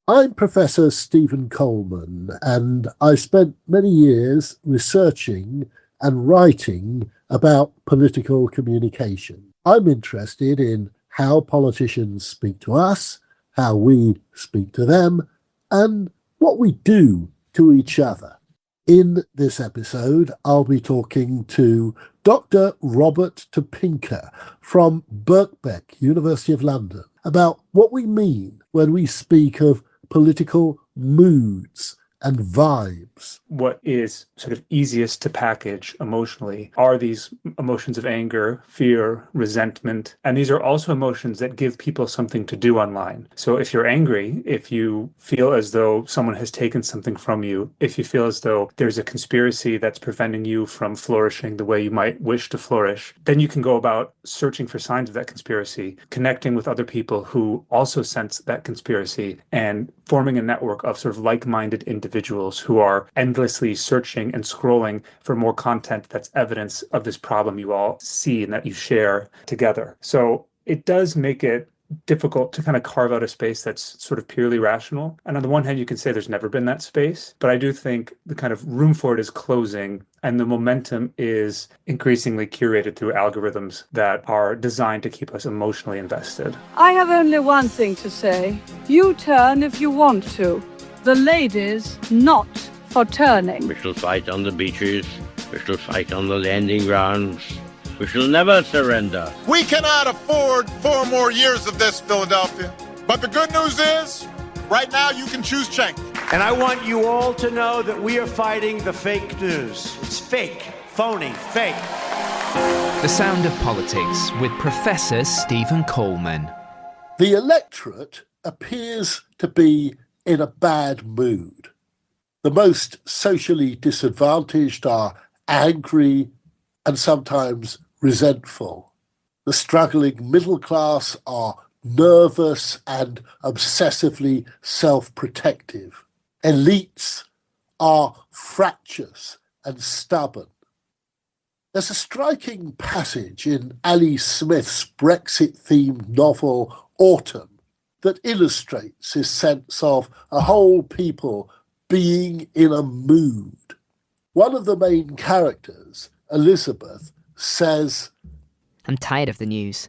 I'm Professor Stephen Coleman, and I've spent many years researching and writing about political communication. I'm interested in how politicians speak to us, how we speak to them, and what we do to each other. In this episode, I'll be talking to Dr. Robert Topinka from Birkbeck, University of London, about what we mean when we speak of political moods and vibes. What is sort of easiest to package emotionally are these emotions of anger, fear, resentment. And these are also emotions that give people something to do online. So if you're angry, if you feel as though someone has taken something from you, if you feel as though there's a conspiracy that's preventing you from flourishing the way you might wish to flourish, then you can go about searching for signs of that conspiracy, connecting with other people who also sense that conspiracy, and forming a network of sort of like-minded individuals who are endlessly searching and scrolling for more content that's evidence of this problem you all see and that you share together. So it does make it difficult to kind of carve out a space that's sort of purely rational. And on the one hand, you can say there's never been that space, but I do think the kind of room for it is closing, and the momentum is increasingly curated through algorithms that are designed to keep us emotionally invested. I have only one thing to say. You turn if you want to. The ladies not for turning. We shall fight on the beaches. We shall fight on the landing grounds. We shall never surrender. We cannot afford 4 more years of this, Philadelphia. But the good news is, right now you can choose change. And I want you all to know that we are fighting the fake news. It's fake, phony, fake. The Sound of Politics with Professor Stephen Coleman. The electorate appears to be in a bad mood. The most socially disadvantaged are angry and sometimes resentful. The struggling middle class are nervous and obsessively self-protective. Elites are fractious and stubborn. There's a striking passage in Ali Smith's Brexit-themed novel Autumn that illustrates his sense of a whole people being in a mood. One of the main characters, Elizabeth, says, I'm tired of the news.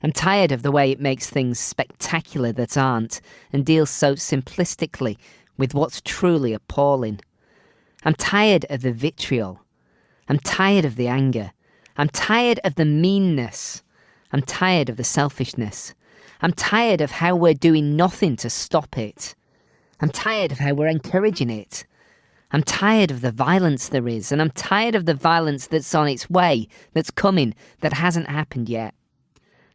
I'm tired of the way it makes things spectacular that aren't, and deals so simplistically with what's truly appalling. I'm tired of the vitriol. I'm tired of the anger. I'm tired of the meanness. I'm tired of the selfishness. I'm tired of how we're doing nothing to stop it. I'm tired of how we're encouraging it. I'm tired of the violence there is, and I'm tired of the violence that's on its way, that's coming, that hasn't happened yet.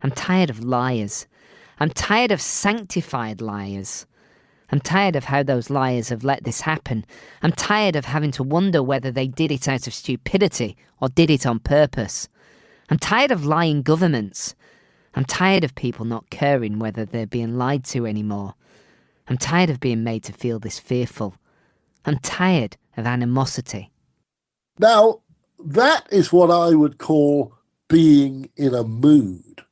I'm tired of liars. I'm tired of sanctified liars. I'm tired of how those liars have let this happen. I'm tired of having to wonder whether they did it out of stupidity or did it on purpose. I'm tired of lying governments. I'm tired of people not caring whether they're being lied to anymore. I'm tired of being made to feel this fearful. I'm tired of animosity. Now, that is what I would call being in a mood.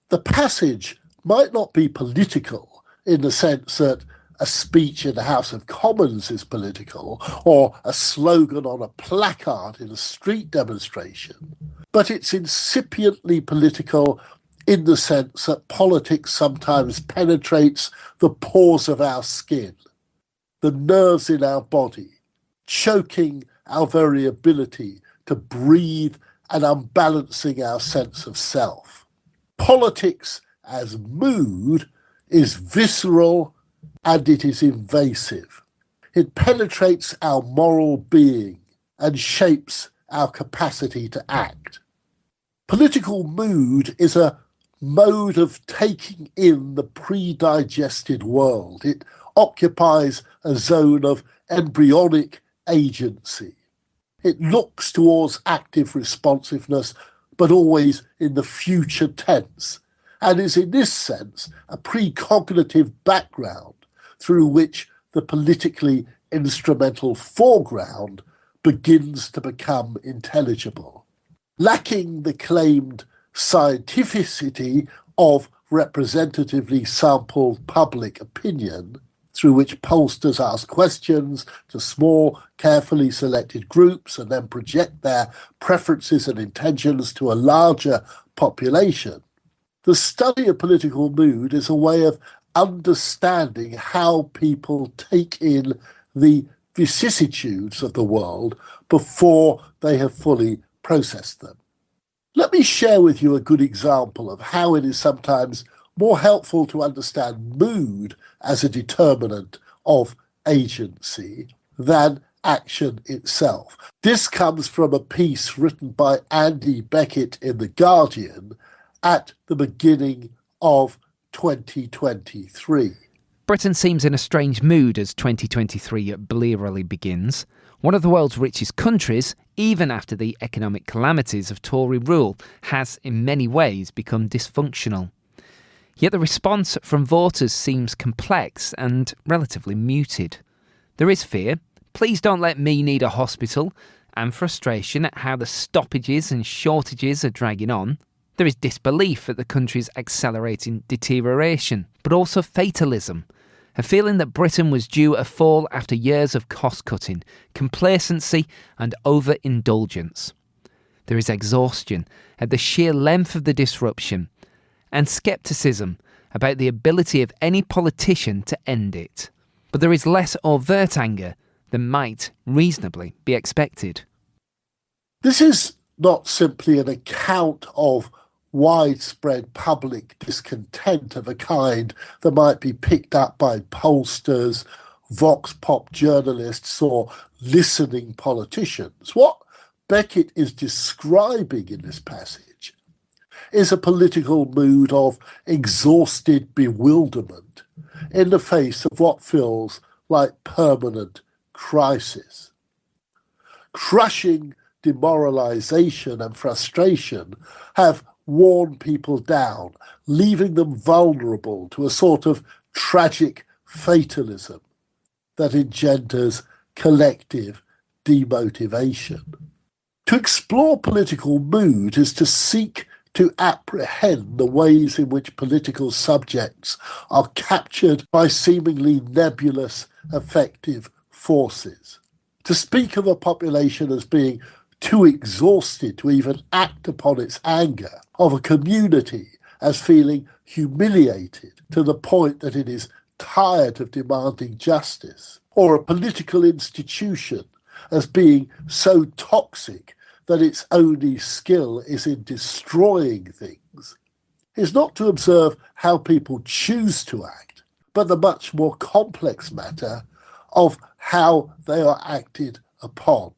The passage might not be political in the sense that a speech in the House of Commons is political, or a slogan on a placard in a street demonstration, but it's incipiently political in the sense that politics sometimes penetrates the pores of our skin, the nerves in our body, choking our very ability to breathe and unbalancing our sense of self. Politics as mood is visceral and it is invasive. It penetrates our moral being and shapes our capacity to act. Political mood is a mode of taking in the pre-digested world. It occupies a zone of embryonic agency. It looks towards active responsiveness, but always in the future tense, and is in this sense a precognitive background through which the politically instrumental foreground begins to become intelligible. Lacking the claimed scientificity of representatively sampled public opinion, through which pollsters ask questions to small, carefully selected groups and then project their preferences and intentions to a larger population. The study of political mood is a way of understanding how people take in the vicissitudes of the world before they have fully processed them. Let me share with you a good example of how it is sometimes more helpful to understand mood as a determinant of agency than action itself. This comes from a piece written by Andy Beckett in The Guardian at the beginning of 2023. Britain seems in a strange mood as 2023 blearily begins. One of the world's richest countries, even after the economic calamities of Tory rule, has in many ways become dysfunctional. Yet the response from voters seems complex and relatively muted. There is fear, please don't let me need a hospital, and frustration at how the stoppages and shortages are dragging on. There is disbelief at the country's accelerating deterioration, but also fatalism, a feeling that Britain was due a fall after years of cost-cutting, complacency and overindulgence. There is exhaustion at the sheer length of the disruption, and scepticism about the ability of any politician to end it. But there is less overt anger than might reasonably be expected. This is not simply an account of widespread public discontent of a kind that might be picked up by pollsters, vox pop journalists, or listening politicians. What Beckett is describing in this passage is a political mood of exhausted bewilderment in the face of what feels like permanent crisis. Crushing demoralization and frustration have worn people down, leaving them vulnerable to a sort of tragic fatalism that engenders collective demotivation. To explore political mood is to seek to apprehend the ways in which political subjects are captured by seemingly nebulous affective forces. To speak of a population as being too exhausted to even act upon its anger, of a community as feeling humiliated to the point that it is tired of demanding justice, or a political institution as being so toxic that its only skill is in destroying things, is not to observe how people choose to act, but the much more complex matter of how they are acted upon.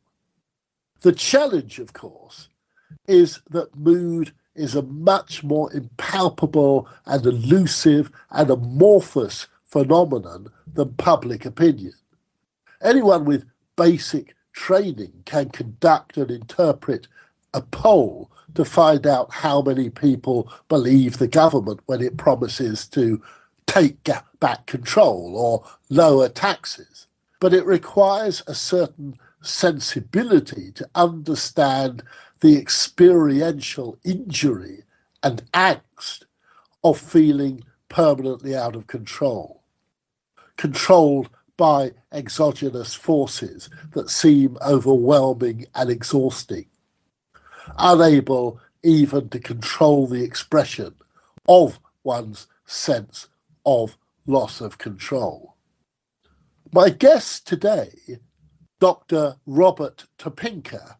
The challenge, of course, is that mood is a much more impalpable and elusive and amorphous phenomenon than public opinion. Anyone with basic training can conduct and interpret a poll to find out how many people believe the government when it promises to take back control or lower taxes. But it requires a certain sensibility to understand the experiential injury and angst of feeling permanently out of control, controlled by exogenous forces that seem overwhelming and exhausting, unable even to control the expression of one's sense of loss of control. My guest today, Dr Robert Topinka,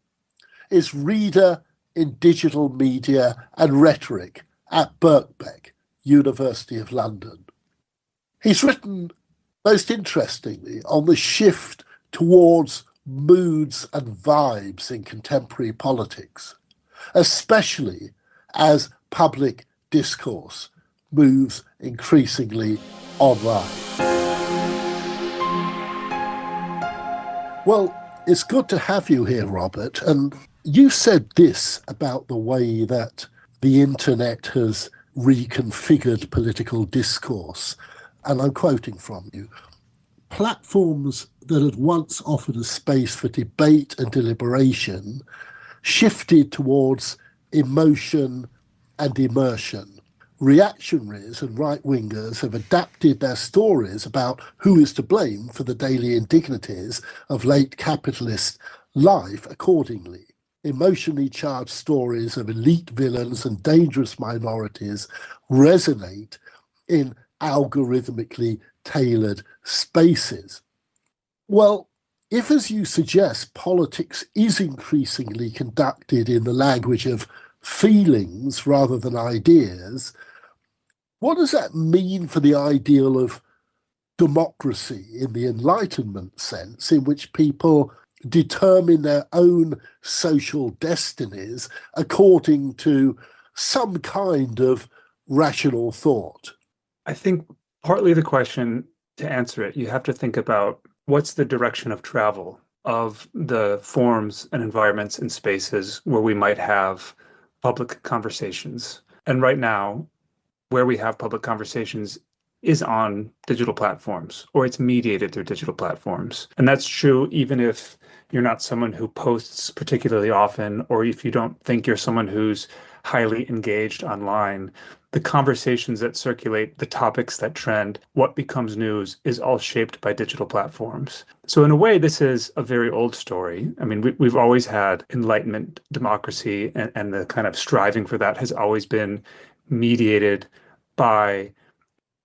is reader in digital media and rhetoric at Birkbeck, University of London. He's written, most interestingly, on the shift towards moods and vibes in contemporary politics, especially as public discourse moves increasingly online. Well, it's good to have you here, Robert. And you said this about the way that the internet has reconfigured political discourse. And I'm quoting from you. Platforms that had once offered a space for debate and deliberation shifted towards emotion and immersion, reactionaries and right-wingers have adapted their stories about who is to blame for the daily indignities of late capitalist life accordingly. Emotionally charged stories of elite villains and dangerous minorities resonate in algorithmically tailored spaces. Well, if, as you suggest, politics is increasingly conducted in the language of feelings rather than ideas, what does that mean for the ideal of democracy in the Enlightenment sense, in which people determine their own social destinies according to some kind of rational thought? I think partly the question, to answer it, you have to think about what's the direction of travel of the forms and environments and spaces where we might have public conversations. And right now, where we have public conversations is on digital platforms, or it's mediated through digital platforms. And that's true even if you're not someone who posts particularly often, or if you don't think you're someone who's highly engaged online. The conversations that circulate, the topics that trend, what becomes news is all shaped by digital platforms. So in a way, this is a very old story. I mean, we've always had Enlightenment democracy, and the kind of striving for that has always been mediated by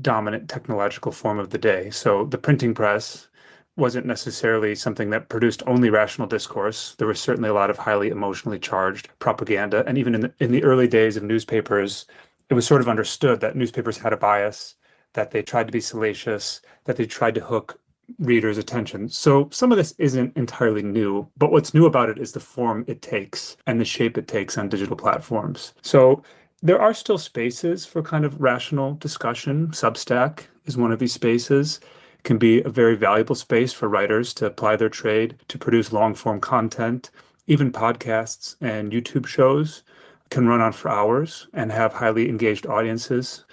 dominant technological form of the day. So the printing press wasn't necessarily something that produced only rational discourse. There was certainly a lot of highly emotionally charged propaganda. And even in the early days of newspapers, it was sort of understood that newspapers had a bias, that they tried to be salacious, that they tried to hook readers' attention. So some of this isn't entirely new, but what's new about it is the form it takes and the shape it takes on digital platforms. So there are still spaces for kind of rational discussion. Substack is one of these spaces. It can be a very valuable space for writers to apply their trade, to produce long-form content. Even podcasts and YouTube shows can run on for hours and have highly engaged audiences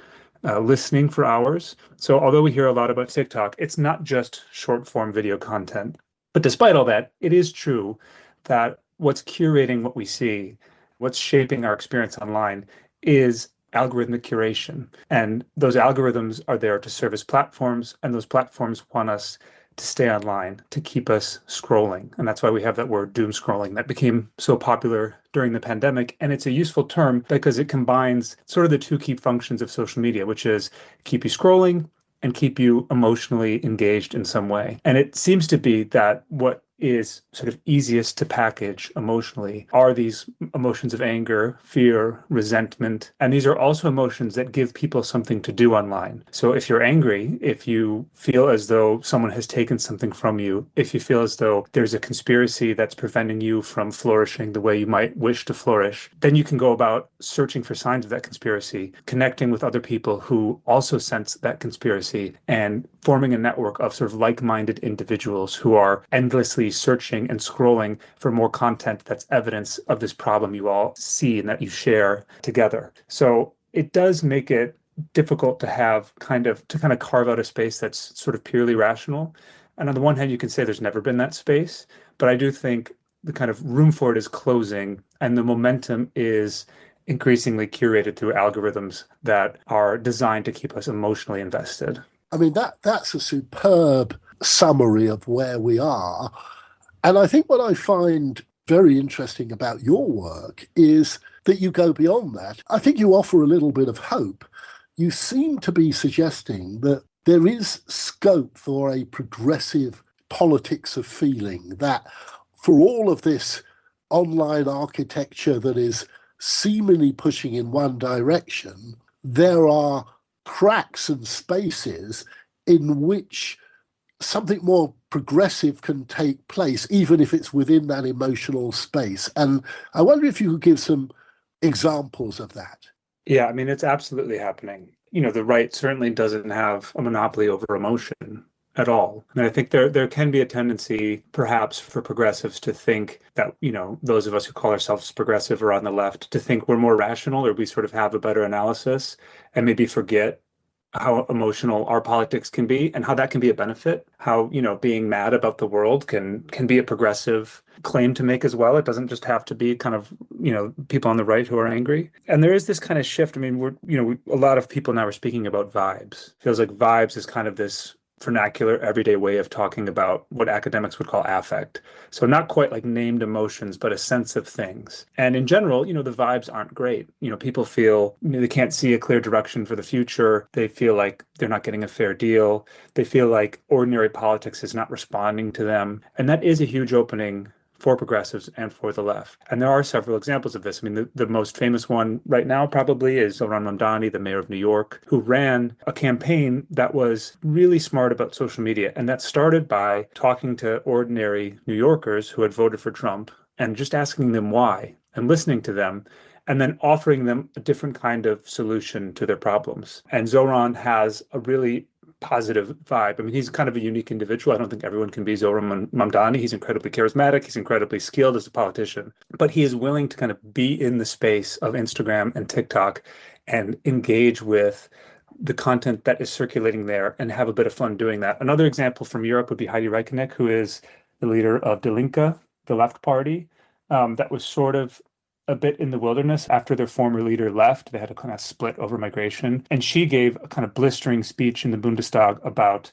listening for hours. So although we hear a lot about TikTok, it's not just short-form video content. But despite all that, it is true that what's curating what we see, what's shaping our experience online, is algorithmic curation. And those algorithms are there to serve as platforms, and those platforms want us to stay online, to keep us scrolling. And that's why we have that word doom scrolling that became so popular during the pandemic. And it's a useful term because it combines sort of the two key functions of social media, which is keep you scrolling and keep you emotionally engaged in some way. And it seems to be that what is sort of easiest to package emotionally are these emotions of anger, fear, resentment. And these are also emotions that give people something to do online. So if you're angry, if you feel as though someone has taken something from you, if you feel as though there's a conspiracy that's preventing you from flourishing the way you might wish to flourish, then you can go about searching for signs of that conspiracy, connecting with other people who also sense that conspiracy, and forming a network of sort of like-minded individuals who are endlessly searching and scrolling for more content that's evidence of this problem you all see and that you share together. So it does make it difficult to have kind of carve out a space that's sort of purely rational. And on the one hand, you can say there's never been that space, but I do think the kind of room for it is closing, and the momentum is increasingly curated through algorithms that are designed to keep us emotionally invested. I mean, that's a superb summary of where we are. And I think what I find very interesting about your work is that you go beyond that. I think you offer a little bit of hope. You seem to be suggesting that there is scope for a progressive politics of feeling, that for all of this online architecture that is seemingly pushing in one direction, there are cracks and spaces in which something more progressive can take place, even if it's within that emotional space. And I wonder if you could give some examples of that. Yeah, I mean, it's absolutely happening. You know, the right certainly doesn't have a monopoly over emotion at all. And I think there can be a tendency, perhaps, for progressives to think that, you know, those of us who call ourselves progressive or on the left, to think we're more rational, or we sort of have a better analysis, and maybe forget how emotional our politics can be and how that can be a benefit, how, being mad about the world can be a progressive claim to make as well. It doesn't just have to be kind of, people on the right who are angry. And there is this kind of shift. I mean, a lot of people now are speaking about vibes. Feels like vibes is kind of this vernacular, everyday way of talking about what academics would call affect. So not quite like named emotions, but a sense of things. And in general, the vibes aren't great. People feel they can't see a clear direction for the future. They feel like they're not getting a fair deal. They feel like ordinary politics is not responding to them. And that is a huge opening for progressives and for the left. And there are several examples of this. I mean, the most famous one right now probably is Zohran Mamdani, the mayor of New York, who ran a campaign that was really smart about social media. And that started by talking to ordinary New Yorkers who had voted for Trump and just asking them why and listening to them, and then offering them a different kind of solution to their problems. And Zohran has a really positive vibe. I mean, he's kind of a unique individual. I don't think everyone can be Zohran Mamdani. He's incredibly charismatic. He's incredibly skilled as a politician, but he is willing to kind of be in the space of Instagram and TikTok and engage with the content that is circulating there and have a bit of fun doing that. Another example from Europe would be Heidi Reichenich, who is the leader of Die Linke, the left party, that was sort of a bit in the wilderness after their former leader left. They had a kind of split over migration. And she gave a kind of blistering speech in the Bundestag about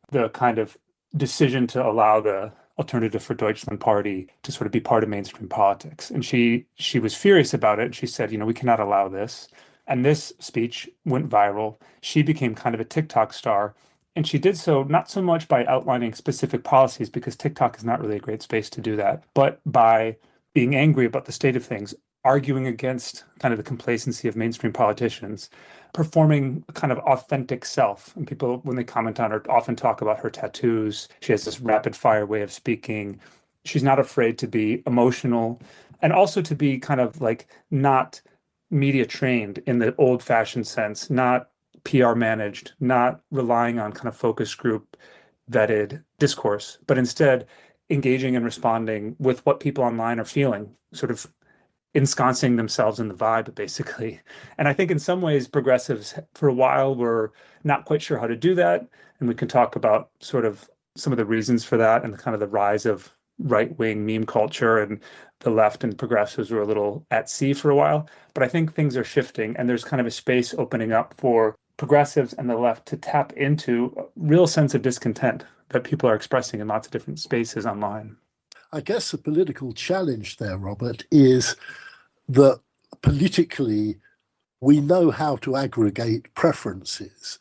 the kind of decision to allow the Alternative for Deutschland party to sort of be part of mainstream politics. And she was furious about it. She said, we cannot allow this. And this speech went viral. She became kind of a TikTok star. And she did so not so much by outlining specific policies, because TikTok is not really a great space to do that, but by being angry about the state of things, arguing against kind of the complacency of mainstream politicians, performing a kind of authentic self. And people, when they comment on her, often talk about her tattoos. She has this rapid fire way of speaking. She's not afraid to be emotional and also to be kind of like not media trained in the old fashioned sense, not PR managed, not relying on kind of focus group vetted discourse, but instead engaging and responding with what people online are feeling, sort of ensconcing themselves in the vibe, basically. And I think in some ways, progressives for a while were not quite sure how to do that. And we can talk about sort of some of the reasons for that and the kind of the rise of right-wing meme culture, and the left and progressives were a little at sea for a while. But I think things are shifting, and there's kind of a space opening up for progressives and the left to tap into a real sense of discontent that people are expressing in lots of different spaces online. I guess the political challenge there, Robert, is that politically we know how to aggregate preferences,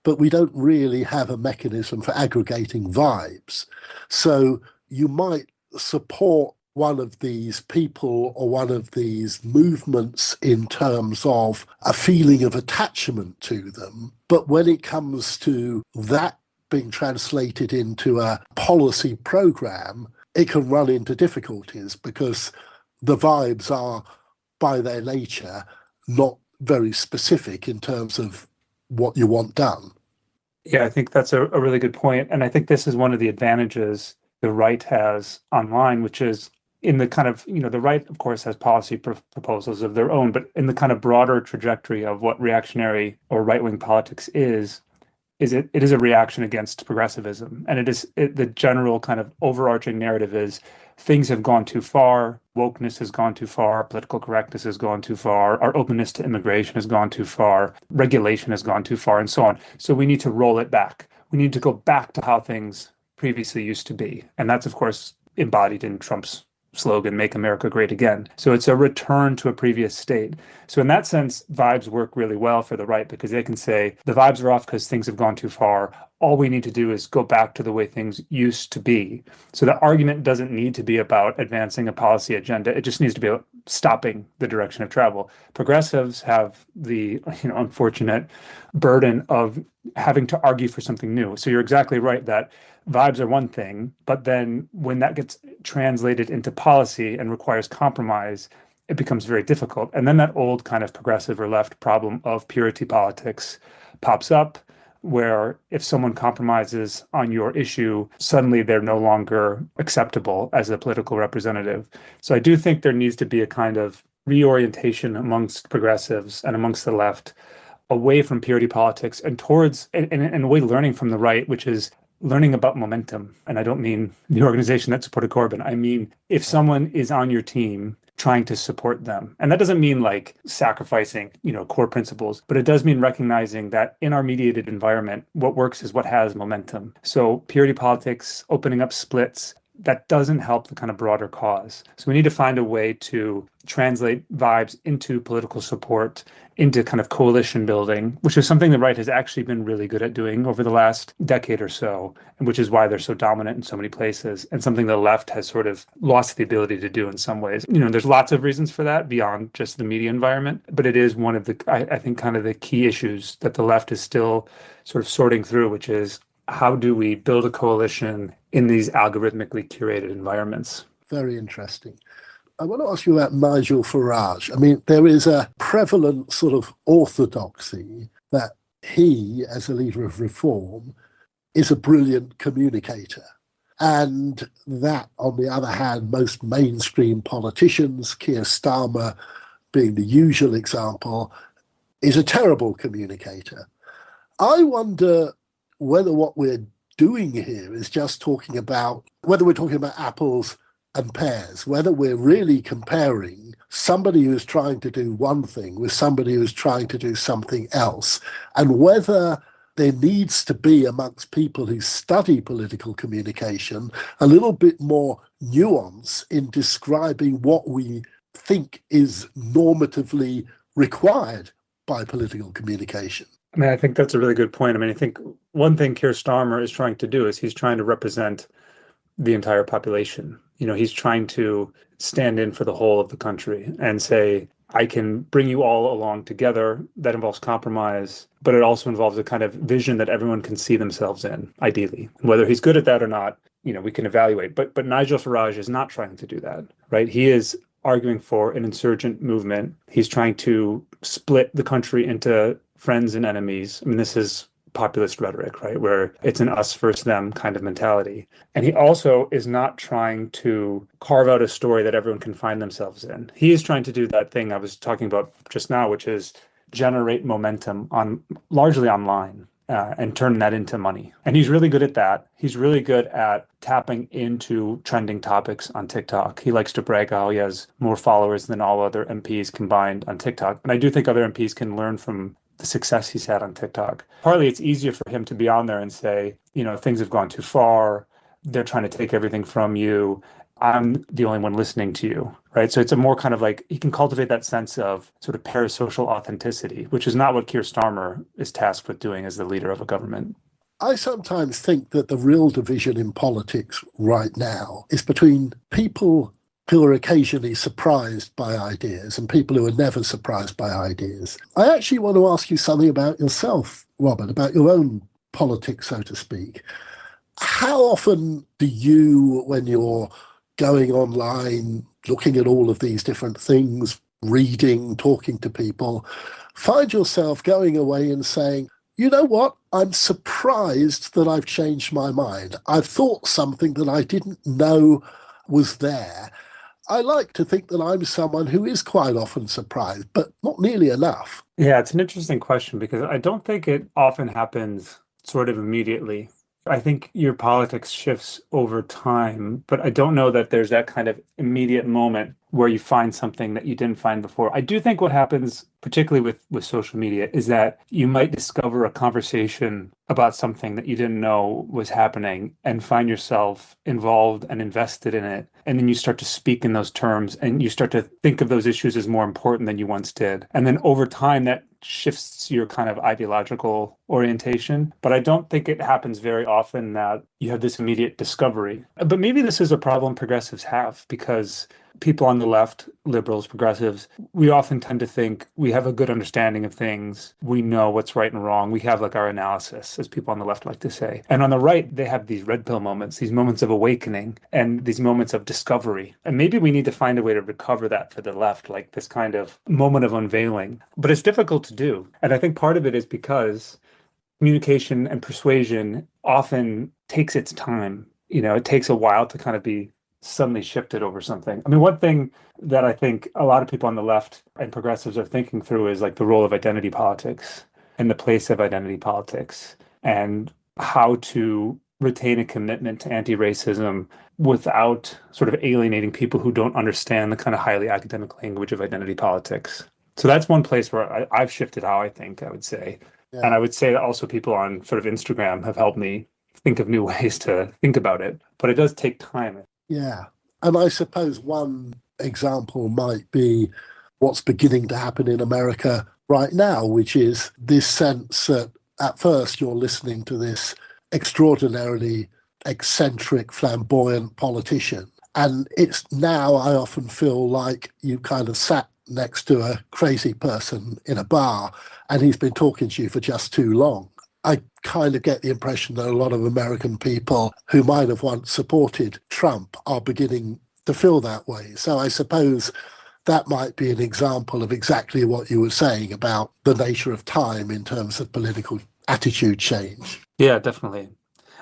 but we don't really have a mechanism for aggregating vibes. So you might support one of these people or one of these movements in terms of a feeling of attachment to them, but when it comes to that being translated into a policy program, it can run into difficulties because the vibes are, by their nature, not very specific in terms of what you want done. Yeah, I think that's a really good point. And I think this is one of the advantages the right has online, which is in the kind of, the right, of course, has policy proposals of their own, but in the kind of broader trajectory of what reactionary or right-wing politics is it is a reaction against progressivism. And the general kind of overarching narrative is things have gone too far, wokeness has gone too far, political correctness has gone too far, our openness to immigration has gone too far, regulation has gone too far, and so on. So we need to roll it back. We need to go back to how things previously used to be. And that's, of course, embodied in Trump's slogan, "Make America Great Again." So it's a return to a previous state. So in that sense, vibes work really well for the right because they can say the vibes are off because things have gone too far. All we need to do is go back to the way things used to be. So the argument doesn't need to be about advancing a policy agenda. It just needs to be about stopping the direction of travel. Progressives have the unfortunate burden of having to argue for something new. So you're exactly right that vibes are one thing, but then when that gets translated into policy and requires compromise, it becomes very difficult. And then that old kind of progressive or left problem of purity politics pops up, where if someone compromises on your issue, suddenly they're no longer acceptable as a political representative. So I do think there needs to be a kind of reorientation amongst progressives and amongst the left away from purity politics and towards, in a way, learning from the right, which is learning about momentum. And I don't mean the organization that supported Corbyn. I mean, if someone is on your team, trying to support them. And that doesn't mean like sacrificing, core principles, but it does mean recognizing that in our mediated environment, what works is what has momentum. So purity politics, opening up splits, that doesn't help the kind of broader cause. So we need to find a way to translate vibes into political support, into kind of coalition building, which is something the right has actually been really good at doing over the last decade or so, and which is why they're so dominant in so many places, and something the left has sort of lost the ability to do in some ways. There's lots of reasons for that beyond just the media environment, but it is one of the, I think, kind of the key issues that the left is still sort of sorting through, which is how do we build a coalition in these algorithmically curated environments? Very interesting. I want to ask you about Nigel Farage. I mean, there is a prevalent sort of orthodoxy that he, as a leader of reform, is a brilliant communicator. And that, on the other hand, most mainstream politicians, Keir Starmer being the usual example, is a terrible communicator. I wonder whether what we're doing here is just talking about, whether we're talking about apples and pears, whether we're really comparing somebody who's trying to do one thing with somebody who's trying to do something else, and whether there needs to be, amongst people who study political communication, a little bit more nuance in describing what we think is normatively required by political communication. I mean, I think that's a really good point. I mean, I think one thing Keir Starmer is trying to do is he's trying to represent the entire population. He's trying to stand in for the whole of the country and say, I can bring you all along together. That involves compromise, but it also involves a kind of vision that everyone can see themselves in, ideally. Whether he's good at that or not, we can evaluate. But Nigel Farage is not trying to do that, right? He is arguing for an insurgent movement. He's trying to split the country into friends and enemies. I mean, this is populist rhetoric, right? Where it's an us versus them kind of mentality. And he also is not trying to carve out a story that everyone can find themselves in. He is trying to do that thing I was talking about just now, which is generate momentum largely online and turn that into money. And he's really good at that. He's really good at tapping into trending topics on TikTok. He likes to brag how he has more followers than all other MPs combined on TikTok. And I do think other MPs can learn from the success he's had on TikTok. Partly it's easier for him to be on there and say, things have gone too far. They're trying to take everything from you. I'm the only one listening to you, right? So it's a more kind of like, he can cultivate that sense of sort of parasocial authenticity, which is not what Keir Starmer is tasked with doing as the leader of a government. I sometimes think that the real division in politics right now is between people who are occasionally surprised by ideas and people who are never surprised by ideas. I actually want to ask you something about yourself, Robert, about your own politics, so to speak. How often do you, when you're going online, looking at all of these different things, reading, talking to people, find yourself going away and saying, you know what, I'm surprised that I've changed my mind. I've thought something that I didn't know was there. I like to think that I'm someone who is quite often surprised, but not nearly enough. Yeah, it's an interesting question because I don't think it often happens sort of immediately. I think your politics shifts over time, but I don't know that there's that kind of immediate moment where you find something that you didn't find before. I do think what happens, particularly with social media, is that you might discover a conversation about something that you didn't know was happening and find yourself involved and invested in it. And then you start to speak in those terms and you start to think of those issues as more important than you once did. And then over time, that shifts your kind of ideological orientation. But I don't think it happens very often that you have this immediate discovery. But maybe this is a problem progressives have, because people on the left, liberals, progressives, we often tend to think we have a good understanding of things. We know what's right and wrong. We have like our analysis, as people on the left like to say. And on the right, they have these red pill moments, these moments of awakening and these moments of discovery. And maybe we need to find a way to recover that for the left, like this kind of moment of unveiling. But it's difficult to do. And I think part of it is because communication and persuasion often takes its time. It takes a while to kind of be suddenly shifted over something. I mean, one thing that I think a lot of people on the left and progressives are thinking through is like the role of identity politics. in the place of identity politics and how to retain a commitment to anti-racism without sort of alienating people who don't understand the kind of highly academic language of identity politics. So that's one place where I've shifted how I think, I would say. Yeah. And I would say that also people on sort of Instagram have helped me think of new ways to think about it. But it does take time. Yeah. And I suppose one example might be what's beginning to happen in America right now, which is this sense that at first you're listening to this extraordinarily eccentric, flamboyant politician. And it's now, I often feel like you kind of sat next to a crazy person in a bar and he's been talking to you for just too long. I kind of get the impression that a lot of American people who might have once supported Trump are beginning to feel that way. So I suppose that might be an example of exactly what you were saying about the nature of time in terms of political attitude change. Yeah, definitely.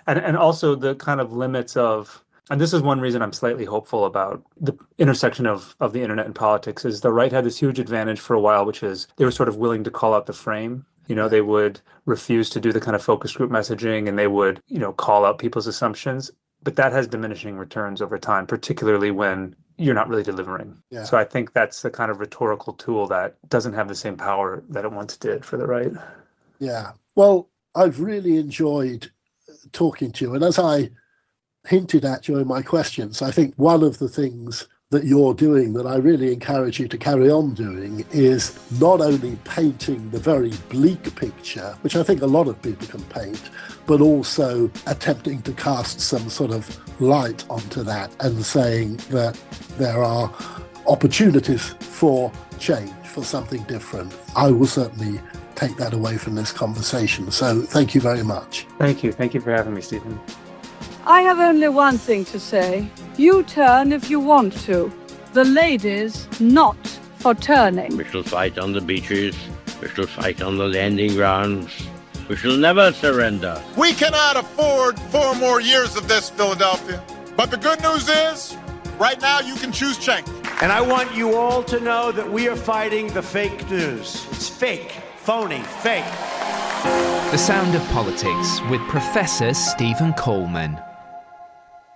And also the kind of limits of, and this is one reason I'm slightly hopeful about the intersection of the internet and politics, is the right had this huge advantage for a while, which is they were sort of willing to call out the frame. You know, they would refuse to do the kind of focus group messaging and they would, you know, call out people's assumptions. But that has diminishing returns over time, particularly when you're not really delivering. Yeah. So I think that's the kind of rhetorical tool that doesn't have the same power that it once did for the right. Yeah. Well, I've really enjoyed talking to you. And as I hinted at during my questions, I think one of the things that you're doing that I really encourage you to carry on doing is not only painting the very bleak picture, which I think a lot of people can paint, but also attempting to cast some sort of light onto that and saying that there are opportunities for change, for something different. I will certainly take that away from this conversation. So thank you very much. Thank you. Thank you for having me, Stephen. I have only one thing to say. You turn if you want to. The ladies not for turning. We shall fight on the beaches. We shall fight on the landing grounds. We shall never surrender. We cannot afford 4 more years of this, Philadelphia. But the good news is, right now you can choose change. And I want you all to know that we are fighting the fake news. It's fake, phony, fake. The Sound of Politics with Professor Stephen Coleman.